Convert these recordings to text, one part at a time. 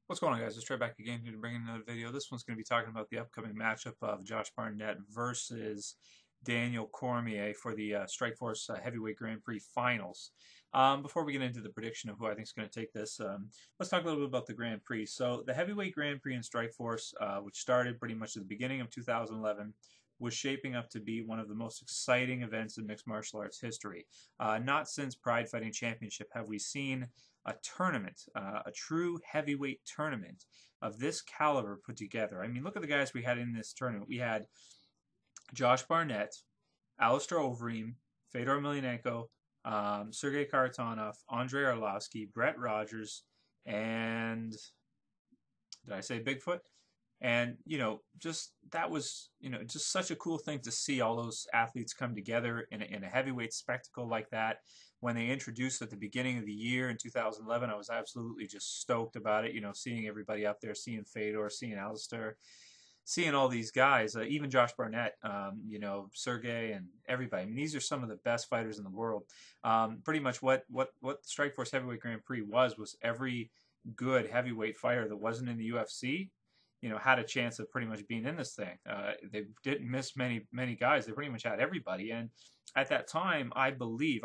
What's going on, guys? Let's try back again here to bring in another video. This one's going to be talking about the upcoming matchup of Josh Barnett versus Daniel Cormier for the Strikeforce Heavyweight Grand Prix Finals. Before we get into the prediction of who I think is going to take this, let's talk a little bit about the Grand Prix. So the Heavyweight Grand Prix in Strikeforce, which started pretty much at the beginning of 2011, was shaping up to be one of the most exciting events in mixed martial arts history. Not since Pride Fighting Championship have we seen a tournament, a true heavyweight tournament of this caliber put together. I mean, look at the guys we had in this tournament. We had Josh Barnett, Alistair Overeem, Fedor Emelianenko, Sergei Kharitonov, Andrei Arlovsky, Brett Rogers, and did I say Bigfoot? And, just that was, just such a cool thing to see all those athletes come together in a heavyweight spectacle like that. When they introduced at the beginning of the year in 2011, I was absolutely just stoked about it, seeing everybody out there, seeing Fedor, seeing Alistair, seeing all these guys, even Josh Barnett, Sergey and everybody. I mean, these are some of the best fighters in the world. Pretty much what Strikeforce Heavyweight Grand Prix was every good heavyweight fighter that wasn't in the UFC had a chance of pretty much being in this thing. They didn't miss many guys. They pretty much had everybody. And at that time, I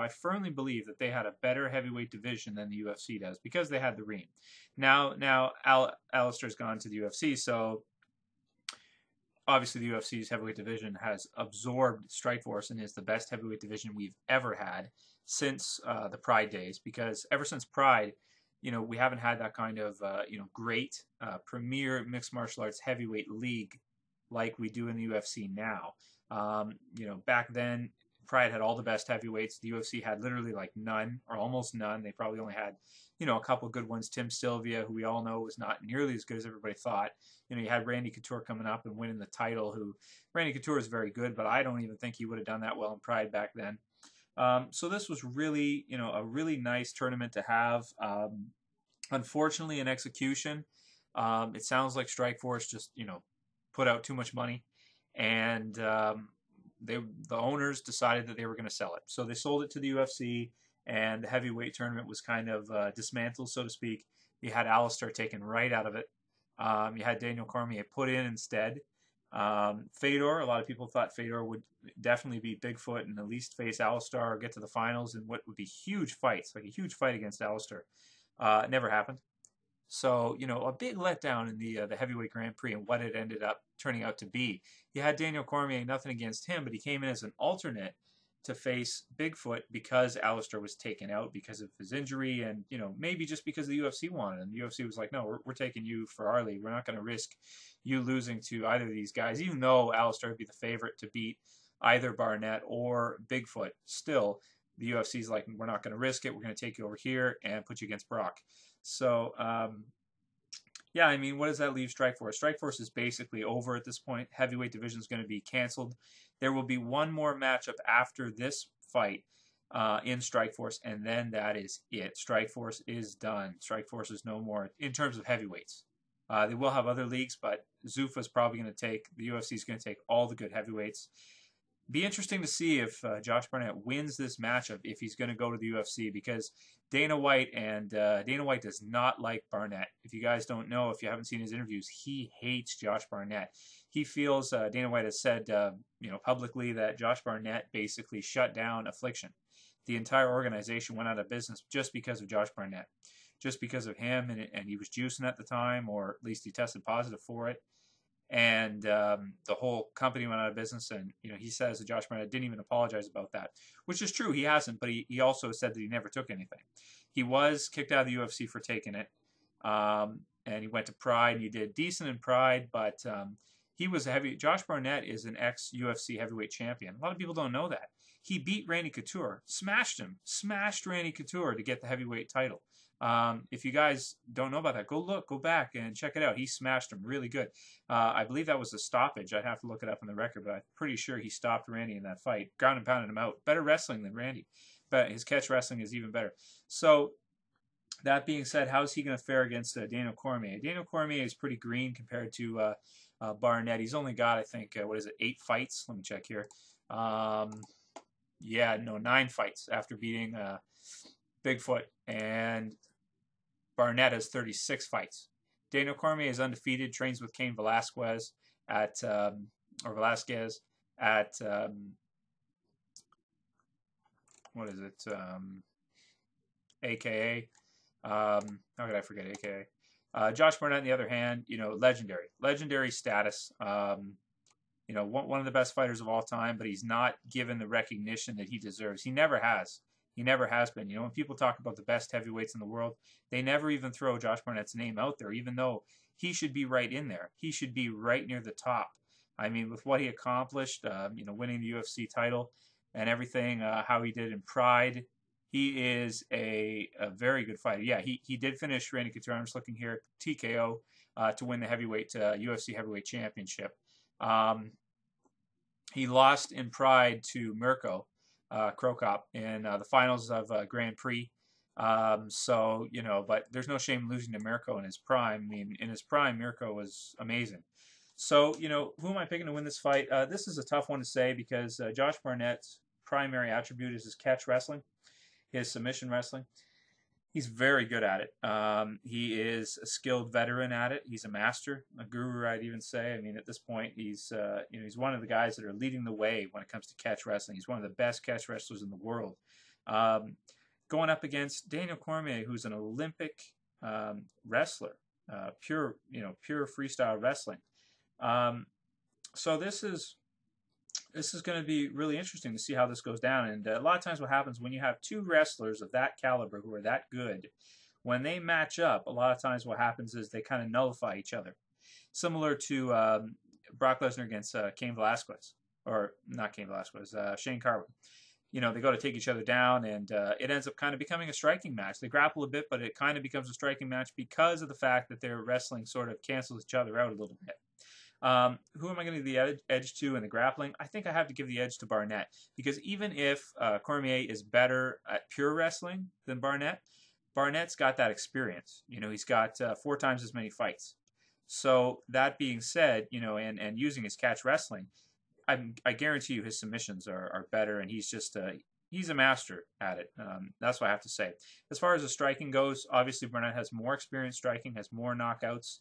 firmly believe that they had a better heavyweight division than the UFC does because they had the Ream. Now Alistair's gone to the UFC, so obviously the UFC's heavyweight division has absorbed Strikeforce and is the best heavyweight division we've ever had since the Pride days, because ever since Pride, we haven't had that kind of, great premier mixed martial arts heavyweight league like we do in the UFC now. Back then, Pride had all the best heavyweights. The UFC had literally like none or almost none. They probably only had, a couple good ones. Tim Sylvia, who we all know was not nearly as good as everybody thought. You had Randy Couture coming up and winning the title, Randy Couture is very good, but I don't even think he would have done that well in Pride back then. So this was really, a really nice tournament to have. Unfortunately, in execution, it sounds like Strikeforce just, put out too much money, and the owners decided that they were going to sell it. So they sold it to the UFC, and the heavyweight tournament was kind of dismantled, so to speak. You had Alistair taken right out of it. You had Daniel Cormier put in instead. Fedor, a lot of people thought Fedor would definitely beat Bigfoot and at least face Alistair or get to the finals in what would be huge fights, like a huge fight against Alistair. It never happened. So, a big letdown in the heavyweight Grand Prix and what it ended up turning out to be. You had Daniel Cormier, nothing against him, but he came in as an alternate to face Bigfoot because Alistair was taken out because of his injury, and maybe just because the UFC wanted him. The UFC was like, no, we're taking you for our league. We're not going to risk you losing to either of these guys, even though Alistair would be the favorite to beat either Barnett or Bigfoot. Still, the UFC's like, we're not going to risk it. We're going to take you over here and put you against Brock. So, yeah, I mean, what does that leave Strikeforce? Strikeforce is basically over at this point. Heavyweight division is going to be canceled. There will be one more matchup after this fight in Strikeforce, and then that is it. Strikeforce is done. Strikeforce is no more in terms of heavyweights. They will have other leagues, but Zuffa's probably going to take, the UFC is going to take all the good heavyweights. Be interesting to see if Josh Barnett wins this matchup, if he's going to go to the UFC, because Dana White does not like Barnett. If you guys don't know, if you haven't seen his interviews, he hates Josh Barnett. He feels, Dana White has said, publicly that Josh Barnett basically shut down Affliction. The entire organization went out of business just because of Josh Barnett, just because of him, and he was juicing at the time, or at least he tested positive for it. And the whole company went out of business, and he says that Josh Barnett didn't even apologize about that, which is true. He hasn't, but he also said that he never took anything. He was kicked out of the UFC for taking it, and he went to Pride, and he did decent in Pride, but he was Josh Barnett is an ex-UFC heavyweight champion. A lot of people don't know that. He beat Randy Couture, smashed Randy Couture to get the heavyweight title. If you guys don't know about that, go back and check it out. He smashed him really good. I believe that was a stoppage. I'd have to look it up on the record, but I'm pretty sure he stopped Randy in that fight. Ground and pounded him out. Better wrestling than Randy, but his catch wrestling is even better. So that being said, how's he going to fare against Daniel Cormier? Daniel Cormier is pretty green compared to Barnett. He's only got, I think, 8 fights? Let me check here. 9 fights after beating Bigfoot, and Barnett has 36 fights. Daniel Cormier is undefeated, trains with Cain Velasquez at, or Velasquez at, what is it, AKA. How could I forget AKA? Josh Barnett, on the other hand, legendary status. One of the best fighters of all time, but he's not given the recognition that he deserves. He never has. He never has been. When people talk about the best heavyweights in the world, they never even throw Josh Barnett's name out there, even though he should be right in there. He should be right near the top. I mean, with what he accomplished, winning the UFC title and everything, how he did in Pride, he is a very good fighter. Yeah, he did finish Randy Couture. I'm just looking here, TKO, to win the UFC heavyweight championship. He lost in Pride to Mirko Krokop in the finals of Grand Prix. But there's no shame losing to Mirko in his prime. I mean, in his prime, Mirko was amazing. So, who am I picking to win this fight? This is a tough one to say because Josh Barnett's primary attribute is his catch wrestling, his submission wrestling. He's very good at it. He is a skilled veteran at it. He's a master, a guru, I'd even say. I mean, at this point, he's one of the guys that are leading the way when it comes to catch wrestling. He's one of the best catch wrestlers in the world. Going up against Daniel Cormier, who's an Olympic wrestler, pure freestyle wrestling. So this is going to be really interesting to see how this goes down. And a lot of times what happens when you have two wrestlers of that caliber who are that good, when they match up, a lot of times what happens is they kind of nullify each other. Similar to Brock Lesnar against Cain Velasquez, or not Cain Velasquez, Shane Carwin. They go to take each other down, and it ends up kind of becoming a striking match. They grapple a bit, but it kind of becomes a striking match because of the fact that their wrestling sort of cancels each other out a little bit. Who am I going to give the edge to in the grappling? I think I have to give the edge to Barnett because even if Cormier is better at pure wrestling than Barnett, Barnett's got that experience. He's got 4 times as many fights. So that being said, and using his catch wrestling, I guarantee you his submissions are better, and he's just he's a master at it. That's what I have to say. As far as the striking goes, obviously Barnett has more experience striking, has more knockouts.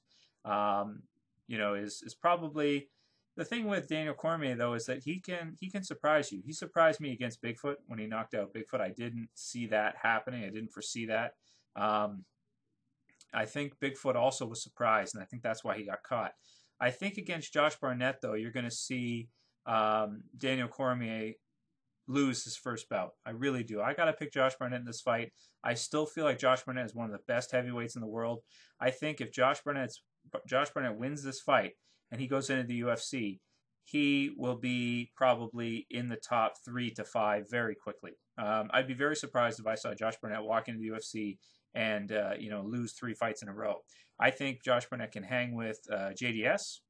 Is probably the thing with Daniel Cormier though is that he can surprise you. He surprised me against Bigfoot when he knocked out Bigfoot. I didn't see that happening. I didn't foresee that. I think Bigfoot also was surprised, and I think that's why he got caught. I think against Josh Barnett though, you're going to see Daniel Cormier lose his first bout. I really do. I got to pick Josh Barnett in this fight. I still feel like Josh Barnett is one of the best heavyweights in the world. I think if Josh Barnett wins this fight and he goes into the UFC, he will be probably in the top 3 to 5 very quickly. I'd be very surprised if I saw Josh Barnett walk into the UFC and lose 3 fights in a row. I think Josh Barnett can hang with JDS.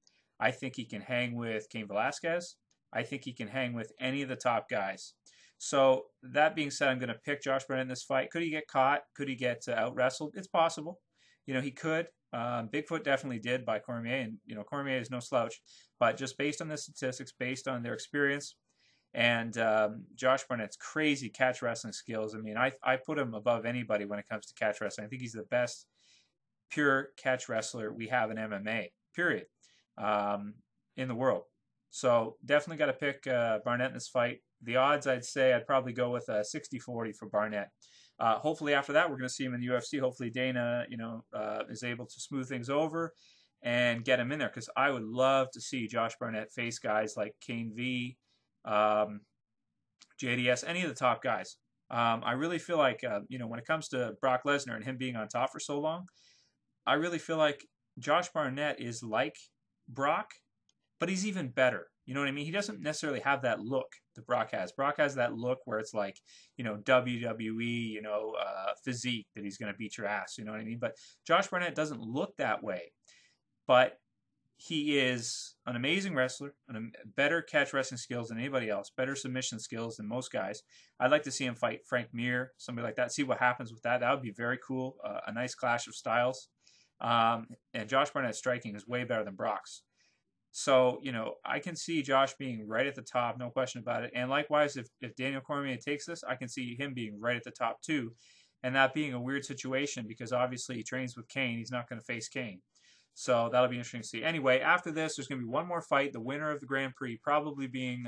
I think he can hang with Cain Velasquez. I think he can hang with any of the top guys. So that being said, I'm going to pick Josh Barnett in this fight. Could he get caught? Could he get out-wrestled? It's possible. He could. Bigfoot definitely did by Cormier, and Cormier is no slouch. But just based on the statistics, based on their experience, and Josh Barnett's crazy catch wrestling skills, I mean, I put him above anybody when it comes to catch wrestling. I think he's the best pure catch wrestler we have in MMA, period, in the world. So definitely got to pick Barnett in this fight. The odds, I'd say, I'd probably go with 60-40 for Barnett. Hopefully after that, we're going to see him in the UFC. Hopefully Dana, is able to smooth things over and get him in there, because I would love to see Josh Barnett face guys like Cain V, JDS, any of the top guys. I really feel like, when it comes to Brock Lesnar and him being on top for so long, I really feel like Josh Barnett is like Brock, but he's even better. You know what I mean? He doesn't necessarily have that look that Brock has. Brock has that look where it's like, WWE, physique that he's going to beat your ass. You know what I mean? But Josh Barnett doesn't look that way. But he is an amazing wrestler, better catch wrestling skills than anybody else, better submission skills than most guys. I'd like to see him fight Frank Mir, somebody like that, see what happens with that. That would be very cool, a nice clash of styles. And Josh Barnett's striking is way better than Brock's. So, I can see Josh being right at the top, no question about it. And likewise, if Daniel Cormier takes this, I can see him being right at the top too. And that being a weird situation because obviously he trains with Cain. He's not going to face Cain. So that'll be interesting to see. Anyway, after this, there's going to be one more fight. The winner of the Grand Prix, probably being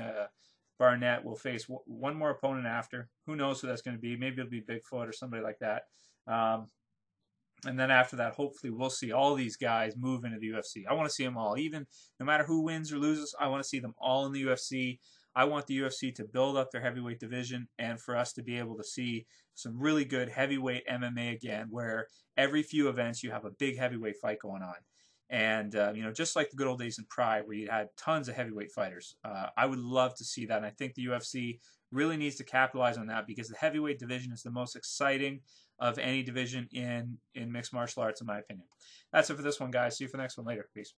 Barnett, will face one more opponent after. Who knows who that's going to be? Maybe it'll be Bigfoot or somebody like that. And then after that, hopefully, we'll see all these guys move into the UFC. I want to see them all. Even no matter who wins or loses, I want to see them all in the UFC. I want the UFC to build up their heavyweight division and for us to be able to see some really good heavyweight MMA again, where every few events you have a big heavyweight fight going on. And, just like the good old days in Pride where you had tons of heavyweight fighters. I would love to see that. And I think the UFC really needs to capitalize on that because the heavyweight division is the most exciting of any division in mixed martial arts, in my opinion. That's it for this one, guys. See you for the next one later. Peace.